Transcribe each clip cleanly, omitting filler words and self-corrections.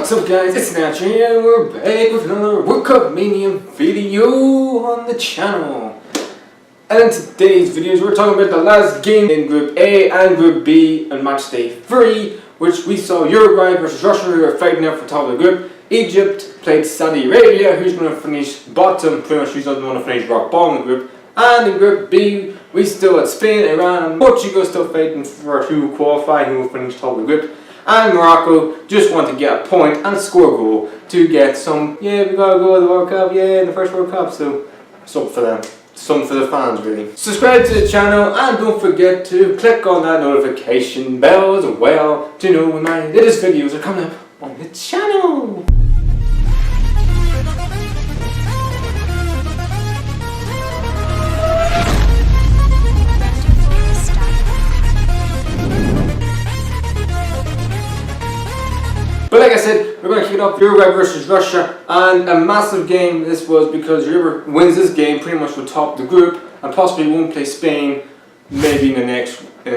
What's up guys, it's Natcher and we're back with another World Cup Mania video on the channel. And in today's videos we're talking about the last game in Group A and Group B on match day 3, which we saw Uruguay versus Russia, who are fighting out for top of the group. Egypt played Saudi Arabia, who's going to finish bottom, pretty much who's not going to finish rock bottom in the group. And in Group B, we still had Spain, Iran and Portugal still fighting for who qualify, who will finish top of the group. And Morocco just want to get a point and score a goal to get some, we gotta go to the World Cup, the first World Cup, so something for them, something for the fans really. Subscribe to the channel and don't forget to click on that notification bell as well to know when my latest videos are coming up on the channel. But like I said, we're going to kick it off Uruguay versus Russia, and a massive game this was because whoever wins this game pretty much will top the group and possibly won't play Spain maybe in the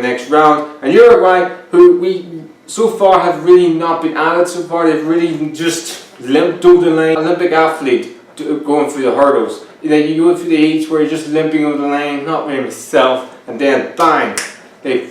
next round. And Uruguay, who we so far have really not been at it so far, they've really just limped over the line. Olympic athlete going through the hurdles. You go through the heats where you're just limping over the line, not really myself, and then bang, they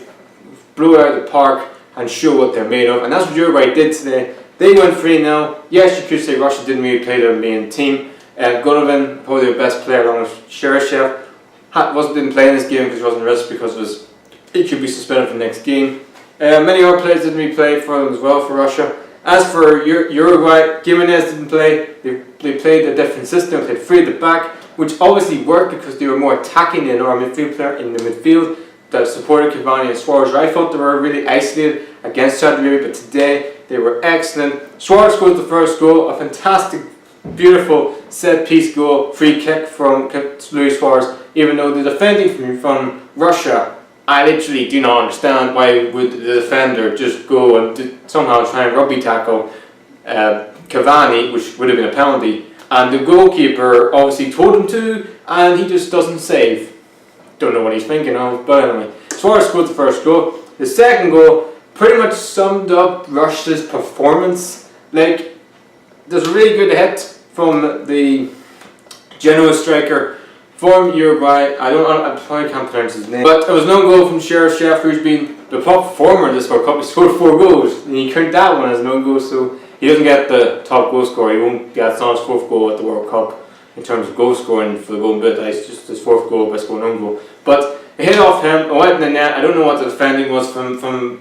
blow it out of the park and show what they're made of, and that's what Uruguay did today. They went 3-0. Yes, you could say Russia didn't really play their main team. Golovin, probably their best player along with Cheryshev, didn't play in this game because he wasn't rested because he could be suspended for the next game. Many other players didn't really play for them as well for Russia. As for Uruguay, Gimenez didn't play. They played a different system. They played 3 at the back, which obviously worked because they were more attacking than our midfield player in the midfield that supported Cavani and Suarez. I thought they were really isolated against Saudi Arabia, but today they were excellent. Suarez scored the first goal, a fantastic, beautiful set-piece goal, free kick from Luis Suarez. Even though the defending from Russia, I literally do not understand why would the defender just go and somehow try and rugby tackle Cavani, which would have been a penalty. And the goalkeeper obviously told him to, and he just doesn't save. Don't know what he's thinking of, but anyway. Suarez scored the first goal. The second goal pretty much summed up Russia's performance. Like, there's a really good hit from the general striker from Uruguay. I probably can't pronounce his name, but there was no goal from Cheryshev, who's been the top performer in this World Cup. He scored 4 goals, and you count that one as no goal, so he doesn't get the top goal scorer. He won't get his 4th goal at the World Cup in terms of goal scoring for the Golden Boot. It's just his 4th goal by scoring an own goal. But it hit off him, it went in the net. I don't know what the defending was from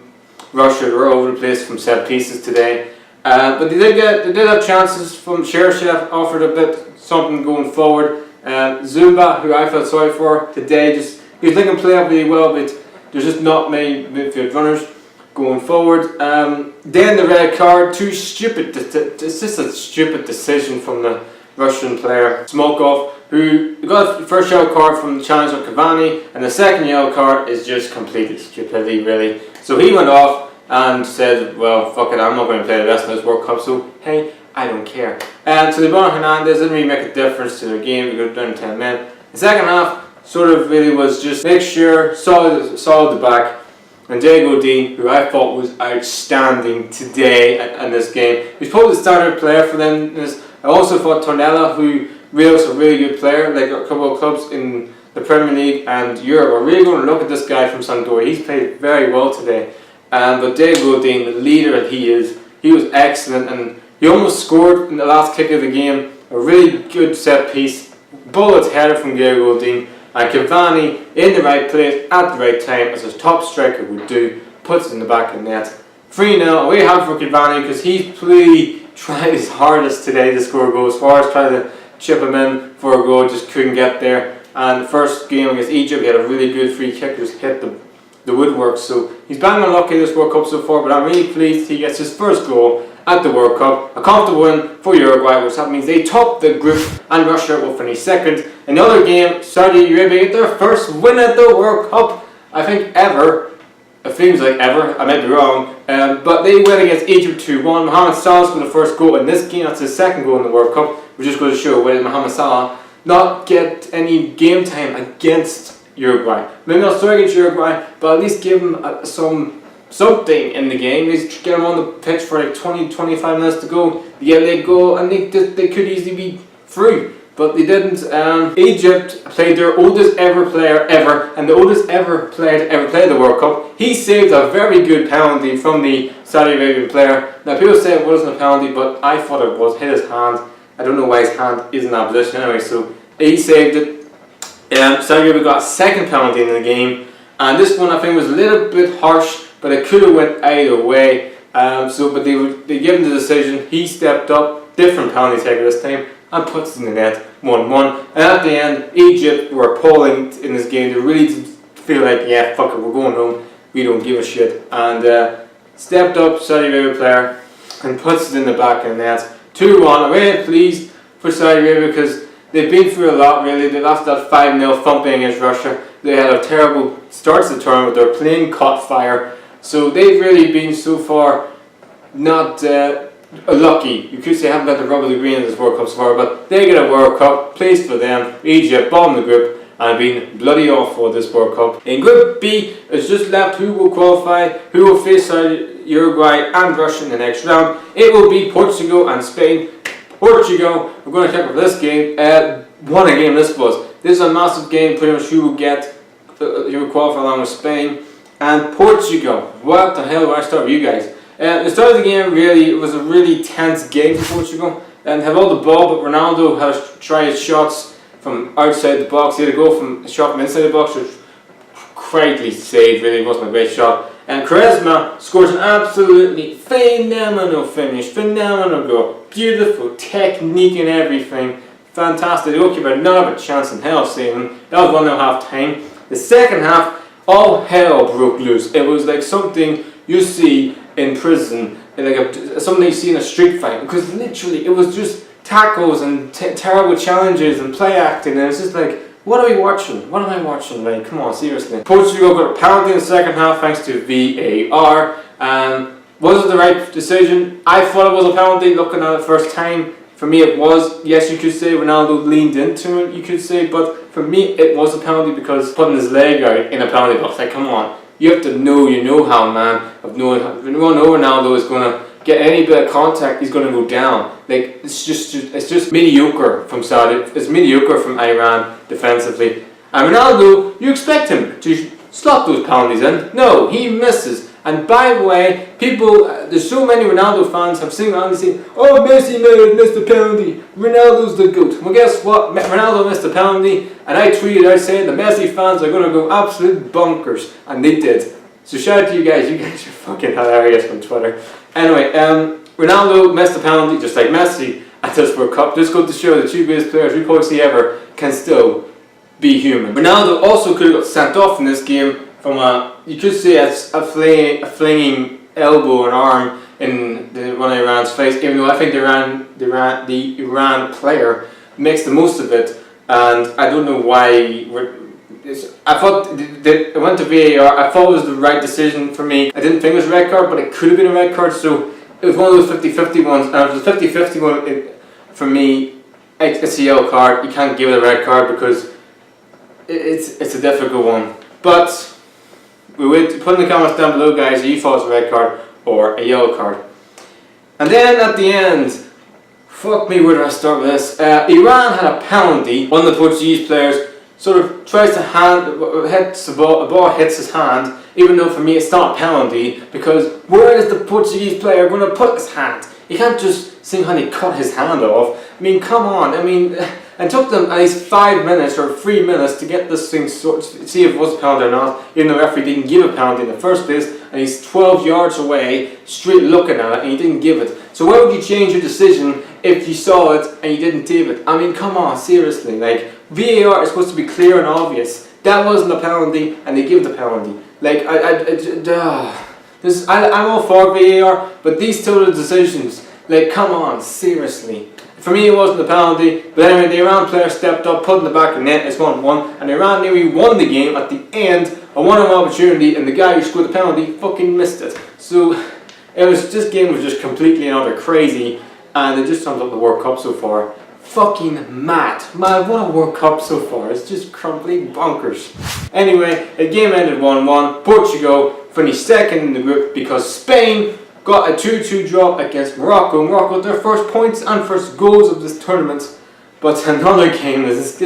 Russia. They were all over the place from set pieces today. But they did have chances from Cheryshev, offered a bit something going forward. Zumba, who I felt sorry for today, he was looking play up really well, but there's just not many midfield runners going forward. Then the red card, too stupid. It's just a stupid decision from the Russian player Smolkov, who got the first yellow card from the challenge of Cavani, and the second yellow card is just completely stupidity, really. So he went off and said, well, fuck it, I'm not going to play the rest of this World Cup, so hey, I don't care. And so Bruno Hernandez didn't really make a difference to their game. We got down to 10 men. The second half sort of really was just make sure, solid the back. And Diego Dean, who I thought was outstanding today in this game. He's probably the starter player for them. I also thought Tornella, who was a really good player, like a couple of clubs in the Premier League and Europe, are really going to look at this guy from Sampdoria. He's played very well today. But Diego Dean, the leader that he is, he was excellent, and he almost scored in the last kick of the game. A really good set piece, bullet header from Diego Dean, and Cavani in the right place at the right time, as his top striker would do, puts it in the back of the net. 3-0, away hand for Cavani because he's really tried his hardest today to score goals. Suarez tried to chip him in for a goal, just couldn't get there. And the first game against Egypt, he had a really good free kick, just hit the woodwork. So he's bang unlucky this World Cup so far, but I'm really pleased he gets his first goal at the World Cup. A comfortable win for Uruguay, which that means they top the group and Russia will finish second. In the other game, Saudi Arabia get their first win at the World Cup, I think ever. It seems like ever, I might be wrong, but they win against Egypt 2-1. Mohamed Salah scored the first goal in this game. That's his second goal in the World Cup, which just goes to show why did Mohamed Salah not get any game time against Uruguay. Maybe not start against Uruguay, but at least give him some something in the game. They get them on the pitch for like 20-25 minutes to go. They get let go, and they could easily be through, but they didn't. Egypt played their oldest ever player ever, and the oldest ever player to ever play the World Cup. He saved a very good penalty from the Saudi Arabian player. Now people say it wasn't a penalty, but I thought it was. Hit his hand. I don't know why his hand is in that position anyway. So he saved it. Saudi Arabia got a second penalty in the game, and this one I think was a little bit harsh, but it could have went either way. But they gave him the decision. He stepped up, different penalty taker this time, and puts it in the net, 1-1. And at the end, Egypt were appalling in this game. They really did feel like, yeah, fuck it, we're going home. We don't give a shit. And stepped up, Saudi Arabia player, and puts it in the back of the net, 2-1. I'm really pleased for Saudi Arabia because they've been through a lot, really. They lost that 5-0 thumping against Russia. They had a terrible start to the tournament. Their plane caught fire. So they've really been so far not lucky. You could say they haven't got the rub of the green in this World Cup so far, but they get a World Cup. Pleased for them. Egypt bottom of the group and been bloody awful this World Cup. In Group B, it's just left who will qualify, who will face Uruguay and Russia in the next round. It will be Portugal and Spain. Portugal, we're going to check out this game. What a game this was. This is a massive game, pretty much who will qualify along with Spain. And Portugal, what the hell do I start with you guys? The start of the game, really, it was a really tense game for Portugal. And have all the ball, but Ronaldo had to try his shots from outside the box. He had to go from a shot from inside the box, which quietly saved, really wasn't a great shot. And Quaresma scores an absolutely phenomenal finish, phenomenal goal, beautiful technique and everything, fantastic. The goalkeeper had not have a chance in hell saving. That was 1-0 half time. The second half, all hell broke loose. It was like something you see in prison, like something you see in a street fight, because literally it was just tackles and terrible challenges and play acting, and it's just like, what are we watching? What am I watching? Like, come on, seriously. Portugal got a penalty in the second half thanks to VAR. Was it the right decision? I thought it was a penalty looking at it first time. For me it was. Yes, you could say Ronaldo leaned into it, you could say, but for me it was a penalty because putting his leg out in a penalty box, like, come on. You have to know, you know how, man. If you know Ronaldo is going to get any bit of contact, he's going to go down. Like, it's just mediocre from Saudi. It's mediocre from Iran defensively. And Ronaldo, you expect him to slot those penalties in. No, he misses. And by the way, people, there's so many Ronaldo fans have seen Ronaldo saying, "Oh, Messi may have missed the penalty. Ronaldo's the GOAT." Well, guess what? Ronaldo missed the penalty, and I tweeted out saying the Messi fans are going to go absolute bonkers, and they did. So shout out to you guys. You guys are fucking hilarious on Twitter. Anyway, Ronaldo missed the penalty just like Messi at this World Cup. Just go to show the two greatest players we probably see ever can still be human. Ronaldo also could have got sent off in this game from you could say a flinging elbow and arm in one of Iran's face, even though I think the Iran player makes the most of it, and I don't know why. I thought it went to VAR. I thought it was the right decision for me. I didn't think it was a red card, but it could have been a red card, so it was one of those 50-50 ones, and if it was a 50-50 one, for me, it's a yellow card. You can't give it a red card because it's a difficult one. But we would put in the comments down below, guys, if you thought it was a red card or a yellow card. And then at the end, fuck me, where did I start with this? Iran had a penalty. One of the Portuguese players sort of tries to hits the ball, the ball hits his hand, even though for me it's not a penalty, because where is the Portuguese player going to put his hand? He can't just seemingly cut his hand off. I mean, come on. I mean, it took them at least 5 minutes or 3 minutes to get this thing sorted, see if it was a penalty or not, even though the referee didn't give a penalty in the first place, and he's 12 yards away, straight looking at it, and he didn't give it. So why would you change your decision if you saw it and you didn't give it? I mean, come on, seriously. Like, VAR is supposed to be clear and obvious. That wasn't a penalty, and they give the penalty. Like, I'm all for VAR, but these total decisions, like, come on, seriously. For me, it wasn't a penalty, but anyway, the Iran player stepped up, put in the back of the net, it's 1-1, and Iran nearly won the game at the end, a one-on-one opportunity, and the guy who scored the penalty fucking missed it. So, this game was just completely and utter crazy, and it just sums up the World Cup so far. fucking mad. Man, what a World Cup so far. It's just complete bonkers. Anyway, the game ended 1-1. Portugal finished second in the group because Spain got a 2-2 draw against Morocco. Morocco got their first points and first goals of this tournament. But another game, this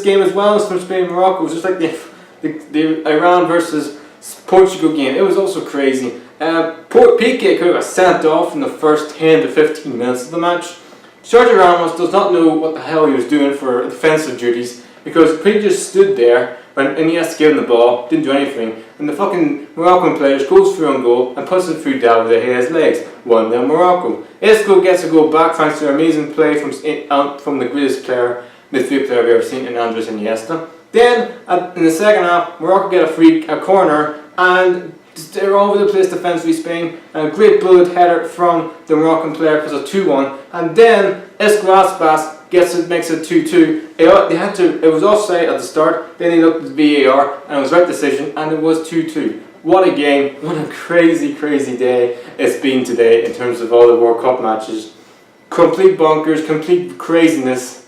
game as well as from Spain and Morocco, was just like the Iran versus Portugal game. It was also crazy. Piqué could have got sent off in the first 10 to 15 minutes of the match. Sergio Ramos does not know what the hell he was doing for defensive duties because Piqué just stood there when Iniesta gave him the ball, didn't do anything, and the fucking Moroccan player goes through on goal and puts it through down with his legs. 1-0 Morocco. Isco gets a goal back thanks to an amazing play from the greatest player, midfield player I've ever seen in Andres Iniesta. Then, in the second half, Morocco get a corner, and they're all over the place defensively, Spain. And a great bullet header from the Moroccan player because of 2-1. And then Isco Aspas makes it 2-2. It was offside at the start, then he looked at the VAR, and it was the right decision, and it was 2-2. What a game, what a crazy, crazy day it's been today in terms of all the World Cup matches. Complete bonkers, complete craziness.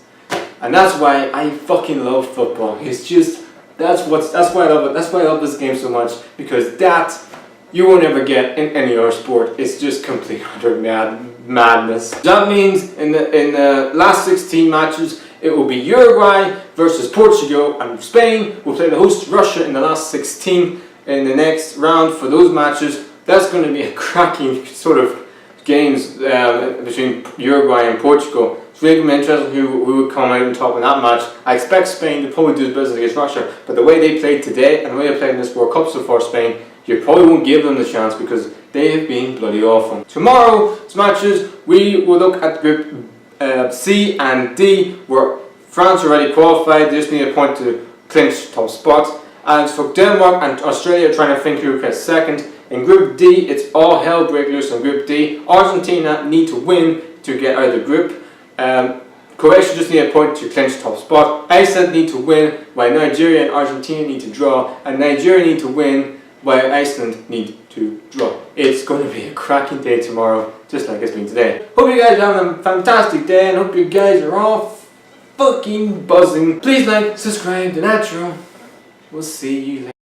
And that's why I fucking love football. It's just, that's why I love it. That's why I love this game so much, because that you won't ever get in any other sport. It's just complete utter madness. That means in the last 16 matches, it will be Uruguay versus Portugal, and Spain will play the host Russia in the last 16 in the next round for those matches. That's going to be a cracking sort of games between Uruguay and Portugal. It's really going to be interesting who would come out on top in that match. I expect Spain to probably do business against Russia, but the way they played today and the way they played in this World Cup so far, Spain, you probably won't give them the chance because they have been bloody awful. Tomorrow's matches, we will look at Group C and D, where France already qualified. They just need a point to clinch top spot. And for Denmark and Australia trying to think who gets second. In Group D, it's all hell break loose in Group D. Argentina need to win to get out of the group. Croatia just need a point to clinch top spot. Iceland need to win, while Nigeria and Argentina need to draw. And Nigeria need to win, while Iceland need to draw. It's going to be a cracking day tomorrow, just like it's been today. Hope you guys are having a fantastic day, and hope you guys are all fucking buzzing. Please like, subscribe, the natural. We'll see you later.